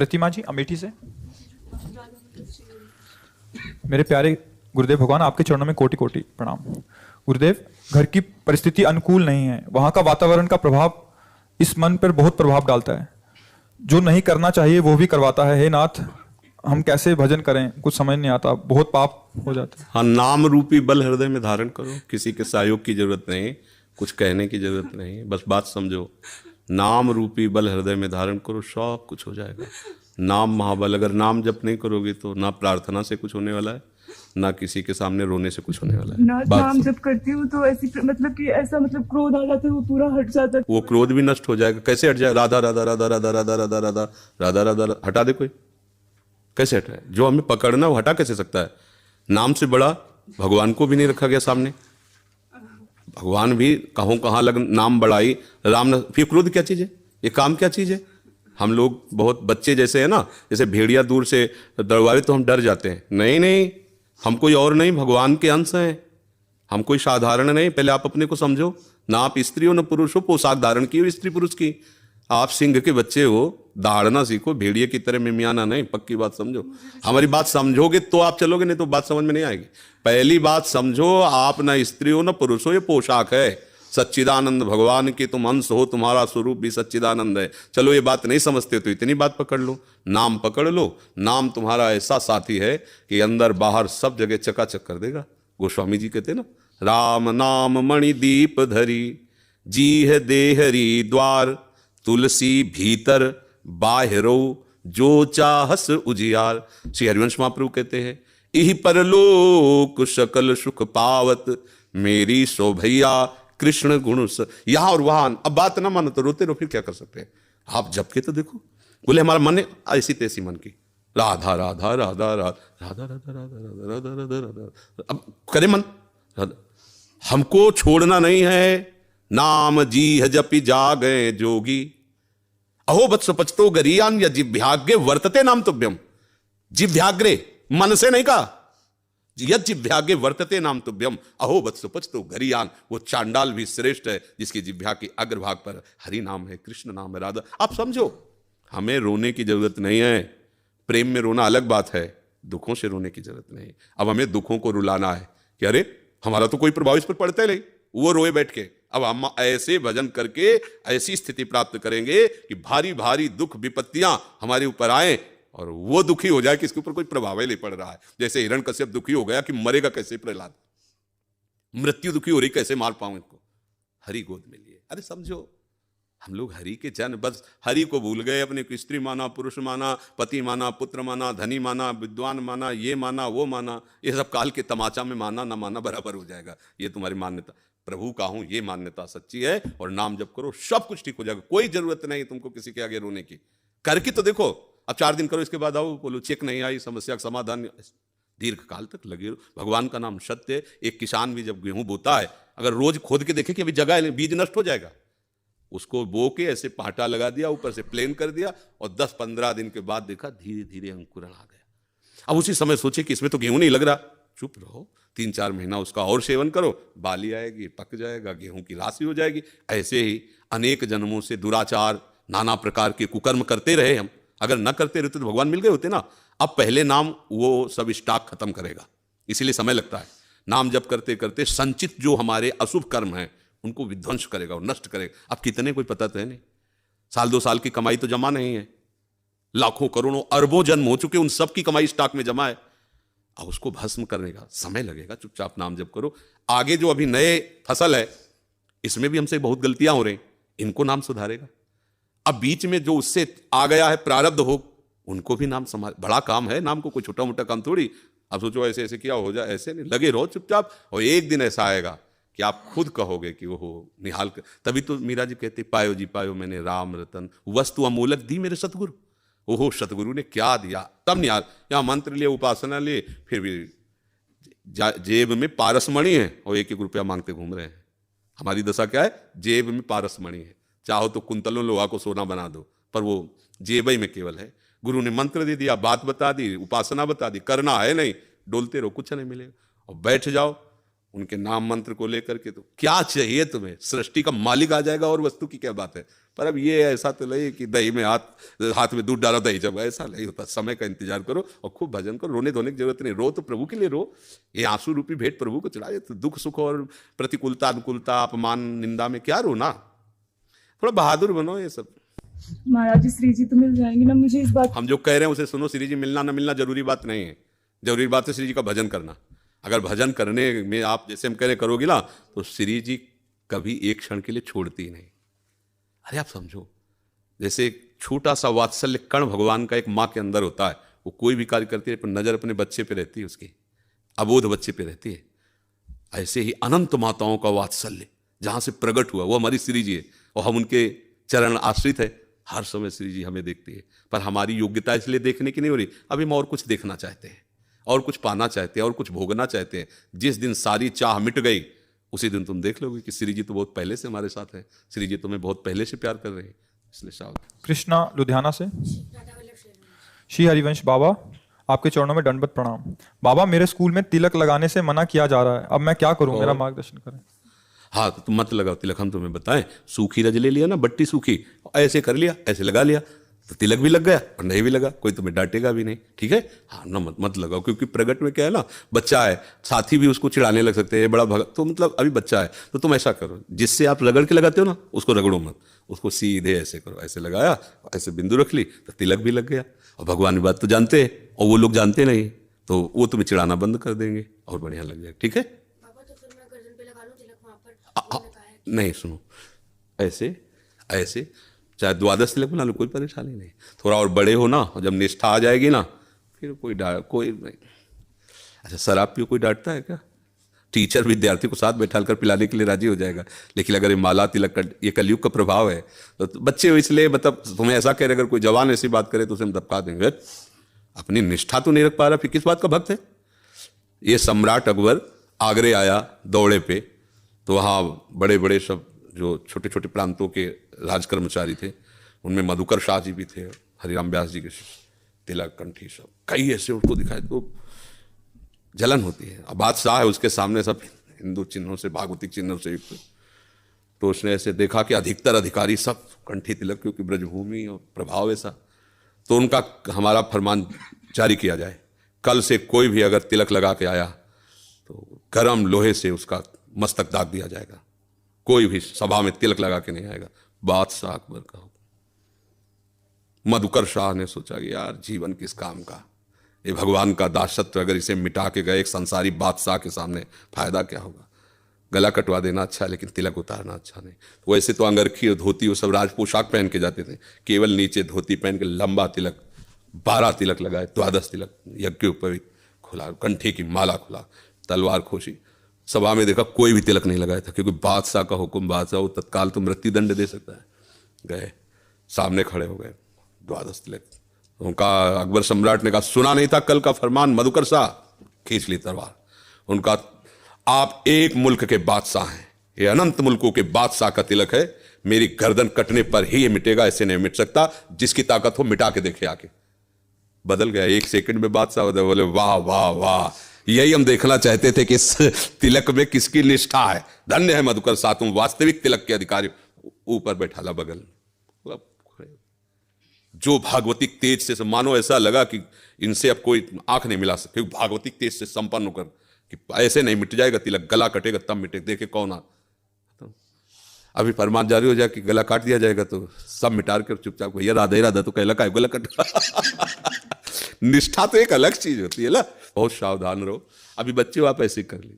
प्रतिमा जी अमेठी से। मेरे प्यारे गुरुदेव भगवान, आपके चरणों में कोटि कोटि प्रणाम। गुरुदेव, घर की परिस्थिति अनुकूल नहीं है, वहां का वातावरण का प्रभाव इस मन पर बहुत प्रभाव डालता है, जो नहीं करना चाहिए वो भी करवाता है। हे नाथ, हम कैसे भजन करें, कुछ समझ नहीं आता, बहुत पाप हो जाता है। हाँ, नाम रूपी बल हृदय में धारण करो। किसी के सहयोग की जरूरत नहीं, कुछ कहने की जरूरत नहीं, बस बात समझो। नाम रूपी बल हृदय में धारण करो, सब कुछ हो जाएगा। नाम महाबल। अगर नाम जप नहीं करोगे तो ना प्रार्थना से कुछ होने वाला है, ना किसी के सामने रोने से कुछ होने वाला है। नाम जब करती हूँ तो ऐसी मतलब कि ऐसा मतलब क्रोध आ जाता है, वो पूरा हट जाता है। वो क्रोध भी नष्ट हो जाएगा। कैसे हट जाए? राधा राधा राधा राधा राधा राधा राधा राधा राधा हटा दे कोई, कैसे हटाए? जो हमें पकड़ना वो हटा कैसे सकता है? नाम से बड़ा भगवान को भी नहीं रखा गया सामने। भगवान भी कहों कहाँ लग नाम बढ़ाई राम न। फिर क्रोध क्या चीज है? ये काम क्या चीज है? हम लोग बहुत बच्चे जैसे है ना, जैसे भेड़िया दूर से दौड़ावे तो हम डर जाते हैं। नहीं नहीं, हम कोई और नहीं, भगवान के अंश हैं। हम कोई साधारण नहीं। पहले आप अपने को समझो ना। आप स्त्री हो न पुरुष हो, पोशाक धारण की हो स्त्री पुरुष की। आप सिंह के बच्चे हो, दहाड़ना सीखो, भेड़िए की तरह मिमियाना नहीं। पक्की बात समझो। हमारी बात समझोगे तो आप चलोगे, नहीं तो बात समझ में नहीं आएगी। पहली बात समझो, आप न स्त्री हो न पुरुष हो, ये पोशाक है। सच्चिदानंद भगवान की तुम अंश हो, तुम्हारा स्वरूप भी सच्चिदानंद है। चलो ये बात नहीं समझते तो इतनी बात पकड़ लो, नाम पकड़ लो। नाम तुम्हारा ऐसा साथी है कि अंदर बाहर सब जगह चकाचक कर देगा। गोस्वामी जी कहते ना, राम नाम मणि दीप धरी, जी है देहरी द्वार, तुलसी भीतर बाहरो जो चाहस उजियार। श्री हरिवंश महाप्रभु कहते हैं, इहि परलोक सकल सुख पावत, मेरी शोभैया कृष्ण गुण यहां और वहां। अब बात ना मानो तो रोते रहो, फिर क्या कर सकते हैं? आप जब के तो देखो। बोले हमारा मन है ऐसी तैसी मन की, राधा राधा राधा राधा राधा राधा राधा राधा राधा राधा। अब करे मन, हमको छोड़ना नहीं है। नाम जी है जपि जागे जोगी, अहो वत्स पचतो गरियान या जिभ्याग्रे वर्तते नाम तुभ्यम। जिभ्याग्रे मन से नहीं कहा, यद जिभ्याग्रे वर्तते नाम तुभ्यम, अहो वत्स पचतो गरियान। वो चांडाल भी श्रेष्ठ है जिसकी जिभ्या के अग्रभाग पर हरि नाम है, कृष्ण नाम है, राधा। आप समझो, हमें रोने की जरूरत नहीं है। प्रेम में रोना अलग बात है, दुखों से रोने की जरूरत नहीं। अब हमें दुखों को रुलाना है कि अरे हमारा तो कोई प्रभाव इस पर पड़ता ही नहीं, वो रोए बैठ के। अब हम ऐसे भजन करके ऐसी स्थिति प्राप्त करेंगे कि भारी भारी दुख विपत्तियां हमारे ऊपर आए और वो दुखी हो जाए कि इसके ऊपर कोई प्रभाव ही नहीं पड़ रहा है। जैसे हिरण्यकश्यप दुखी हो गया कि मरेगा कैसे प्रहलाद, मृत्यु दुखी हो रही कैसे मार पाऊं इनको, हरि गोद में लिए। अरे समझो, हम लोग हरि के जन, बस हरि को भूल गए। अपने को स्त्री माना, पुरुष माना, पति माना, पुत्र माना, धनी माना, विद्वान माना, ये माना वो माना। ये सब काल के तमाचा में माना ना माना बराबर हो जाएगा। ये तुम्हारी मान्यता, प्रभु का हूं ये मान्यता सच्ची है। और नाम जप करो, सब कुछ ठीक हो जाएगा। कोई जरूरत नहीं तुमको किसी के आगे रोने की। करके तो देखो, अब 4 दिन करो, इसके बाद आओ बोलो चेक नहीं आई, समस्या का समाधान। दीर्घ काल तक लगे रहो। भगवान का नाम सत्य है। एक किसान भी जब गेहूं बोता है, अगर रोज खोद के देखे कि अभी जगह है, बीज नष्ट हो जाएगा। उसको बो के ऐसे पाटा लगा दिया, ऊपर से प्लेन कर दिया, और 10-15 दिन के बाद देखा धीरे धीरे अंकुरण आ गया। अब उसी समय सोचे कि इसमें तो गेहूं नहीं लग रहा, चुप रहो, 3-4 महीना उसका और सेवन करो, बाली आएगी, पक जाएगा, गेहूं की राशि हो जाएगी। ऐसे ही अनेक जन्मों से दुराचार, नाना प्रकार के कुकर्म करते रहे हम। अगर न करते रहते तो भगवान मिल गए होते ना। अब पहले नाम वो सब स्टॉक खत्म करेगा, इसीलिए समय लगता है। नाम जप करते करते संचित जो हमारे अशुभ कर्म हैं उनको विध्वंस करेगा और नष्ट करेगा। अब कितने कोई पता तो है नहीं, 1-2 साल की कमाई तो जमा नहीं है, लाखों करोड़ों अरबों जन्म हो चुके, उन सब की कमाई स्टॉक में जमा है। अब उसको भस्म करने का समय लगेगा। चुपचाप नाम जप करो। आगे जो अभी नए फसल है, इसमें भी हमसे बहुत गलतियां हो रही, इनको नाम सुधारेगा। अब बीच में जो उससे आ गया है प्रारब्ध हो, उनको भी नाम संभाल। बड़ा काम है नाम को, कोई छोटा मोटा काम थोड़ी। अब सोचो ऐसे ऐसे किया हो जाए, ऐसे नहीं, लगे रहो चुपचाप। और एक दिन ऐसा आएगा कि आप खुद कहोगे कि वो निहाल कर। तभी तो मीरा जी कहते, पायो जी पायो मैंने राम रतन, वस्तु अमूलक दी मेरे सतगुरु। ओहो सतगुरु ने क्या दिया, तब निहाल। यहाँ मंत्र लिए, उपासना लिए, फिर भी जेब में पारसमणि है और 1-1 रुपया मांगते घूम रहे हैं। हमारी दशा क्या है? जेब में पारसमणि है, चाहो तो कुंतलों लोहा को सोना बना दो, पर वो जेब ही में केवल है। गुरु ने मंत्र दे दिया, बात बता दी, उपासना बता दी, करना है नहीं, डोलते रहो, कुछ नहीं मिलेगा। और बैठ जाओ उनके नाम मंत्र को लेकर के, तो क्या चाहिए तुम्हें? सृष्टि का मालिक आ जाएगा और वस्तु की क्या बात है। पर पर अब ये ऐसा तो नहीं कि दही में हाथ में दूध डालो दही जब, ऐसा नहीं होता। समय का इंतजार करो और खूब भजन करो। रोने धोने की जरूरत नहीं, रो तो प्रभु के लिए रो। ये आंसू रूपी भेंट प्रभु को चढ़ाए। तो दुख सुख और प्रतिकूलता अनुकूलता अपमान निंदा में क्या रोना, थोड़ा बहादुर बनो। ये सब महाराज जी श्री जी तो मिल जाएंगे ना मुझे? इस बात हम जो कह रहे हैं उसे सुनो। श्री जी मिलना ना मिलना जरूरी बात नहीं है। जरूरी बात है श्री जी का भजन करना। अगर भजन करने में आप जैसे हम कह रहे करोगे ना, तो श्री जी कभी एक क्षण के लिए छोड़ती ही नहीं। अरे आप समझो, जैसे एक छोटा सा वात्सल्य कण भगवान का एक माँ के अंदर होता है, वो कोई भी कार्य करती है पर नजर अपने बच्चे पे रहती है, उसकी अबोध बच्चे पे रहती है। ऐसे ही अनंत माताओं का वात्सल्य जहां से प्रकट हुआ वो हमारी श्री जी है, और हम उनके चरण आश्रित है। हर समय श्री जी हमें देखती है, पर हमारी योग्यता इसलिए देखने की नहीं हो रही। अभी हम और कुछ देखना चाहते हैं, और कुछ पाना चाहते हैं, और कुछ भोगना चाहते हैं। जिस दिन सारी चाह मिट गई उसी दिन तुम देख लोगे कि श्री जी तो बहुत पहले से हमारे साथ है। श्री जी तुम्हें बहुत पहले से प्यार कर रहे हैं। इसलिए सावधान। कृष्णा लुधियाना से। श्री हरिवंश बाबा, आपके चरणों में दंडवत प्रणाम। बाबा, मेरे स्कूल में तिलक लगाने से मना किया जा रहा है, अब मैं क्या करूं? मेरा मार्गदर्शन करें। हाँ, तो तुम मत लगाओ तिलक, हम तुम्हें बताएं। सूखी रज ले लिया ना, बट्टी सूखी, ऐसे कर लिया, ऐसे लगा लिया, तो तिलक भी लग गया और नहीं भी लगा, कोई तुम्हें डांटेगा भी नहीं। ठीक है, हाँ ना, मत लगाओ। क्योंकि प्रगट में क्या है ना, बच्चा है, साथी भी उसको चिढ़ाने लग सकते हैं, बड़ा भगत, तो मतलब अभी बच्चा है। तो तुम ऐसा करो, जिससे आप रगड़ के लगाते हो ना, उसको रगड़ो मत, उसको सीधे ऐसे करो। ऐसे लगाया, ऐसे बिंदु रख ली, तो तिलक भी लग गया। और भगवान की बात तो जानते हैं, और वो लोग जानते नहीं, तो वो तुम्हें चिढ़ाना बंद कर देंगे और बढ़िया लग जाएगा। ठीक है, नहीं सुनो, ऐसे ऐसे चाहे द्वादश तिलक बना लो, कोई परेशानी नहीं। थोड़ा और बड़े हो ना, और जब निष्ठा आ जाएगी ना, फिर कोई नहीं। अच्छा, शराब पियो, कोई डांटता है क्या? टीचर विद्यार्थी को साथ बैठा कर पिलाने के लिए राजी हो जाएगा। लेकिन अगर ये माला तिलक का, ये कलयुग का प्रभाव है, तो बच्चे हो इसलिए, मतलब तुम्हें ऐसा कह रहे, अगर कोई जवान ऐसी बात करे तो उसे हम दबका देंगे। अपनी निष्ठा तो नहीं रख पा रहा, फिर किस बात का भक्त है? ये सम्राट अकबर आगरे आया दौड़े पे, तो वहाँ बड़े बड़े सब जो छोटे छोटे प्रांतों के राज कर्मचारी थे, उनमें मधुकर शाह जी भी थे, हरिराम व्यास जी के तिलक कंठी सब कई ऐसे उनको दिखाए, तो जलन होती है। अब बादशाह है, उसके सामने सब हिंदू चिन्हों से, भागवतिक चिन्हों से युक्त, तो उसने ऐसे देखा कि अधिकतर अधिकारी सब कंठी तिलक, क्योंकि ब्रजभूमि और प्रभाव ऐसा, तो उनका हमारा फरमान जारी किया जाए, कल से कोई भी अगर तिलक लगा के आया तो गर्म लोहे से उसका मस्तक दाग दिया जाएगा। कोई भी सभा में तिलक लगा के नहीं आएगा। बादशाह अकबर का हुक्म। मधुकर शाह ने सोचा कि यार जीवन किस काम का, ये भगवान का दासत्व अगर इसे मिटा के गए एक संसारी बादशाह के सामने, फायदा क्या होगा? गला कटवा देना अच्छा है, लेकिन तिलक उतारना अच्छा नहीं। वैसे तो अंगरखी और धोती वो सब राज पोशाक पहन के जाते थे, केवल नीचे धोती पहन के लंबा तिलक, 12 तिलक लगाए, द्वादश तिलक, यज्ञोपवीत खुला, कंठी की माला खुला, तलवार खोशी। सभा में देखा कोई भी तिलक नहीं लगाया था, क्योंकि बादशाह का हुक्म, बादशाह वो तत्काल तो मृत्यु दंड दे सकता है। गए, सामने खड़े हो गए, द्वादश तिलक। उनका अकबर सम्राट ने कहा, सुना नहीं था कल का फरमान मधुकर शाह? खींच ली तलवार। उनका, आप एक मुल्क के बादशाह हैं, ये अनंत मुल्कों के बादशाह का तिलक है, मेरी गर्दन कटने पर ही ये मिटेगा, ऐसे नहीं मिट सकता। जिसकी ताकत हो मिटा के देखे आके। बदल गया, एक सेकंड में बादशाह बदल। बोले वाह वाह वाह, यही हम देखना चाहते थे कि इस तिलक में किसकी निष्ठा है। धन्य है मधुकर शाह, तुम वास्तविक तिलक के अधिकारी। ऊपर बैठाला बगल, जो भागवतिक तेज से, मानो ऐसा लगा कि इनसे अब कोई आंख नहीं मिला सकते, भागवतिक तेज से संपन्न होकर कि ऐसे नहीं मिट जाएगा तिलक, गला कटेगा तब मिटे, देखे कौन आ। तो अभी फरमान जारी हो जाए कि गला काट दिया जाएगा, तो सब मिटा कर चुपचाप, भैया राधा ही राधा, तो कहला का गला कट। निष्ठा तो एक अलग चीज होती है ना, बहुत सावधान रहो। अभी बच्चे हो, आप ऐसे कर लीजिए।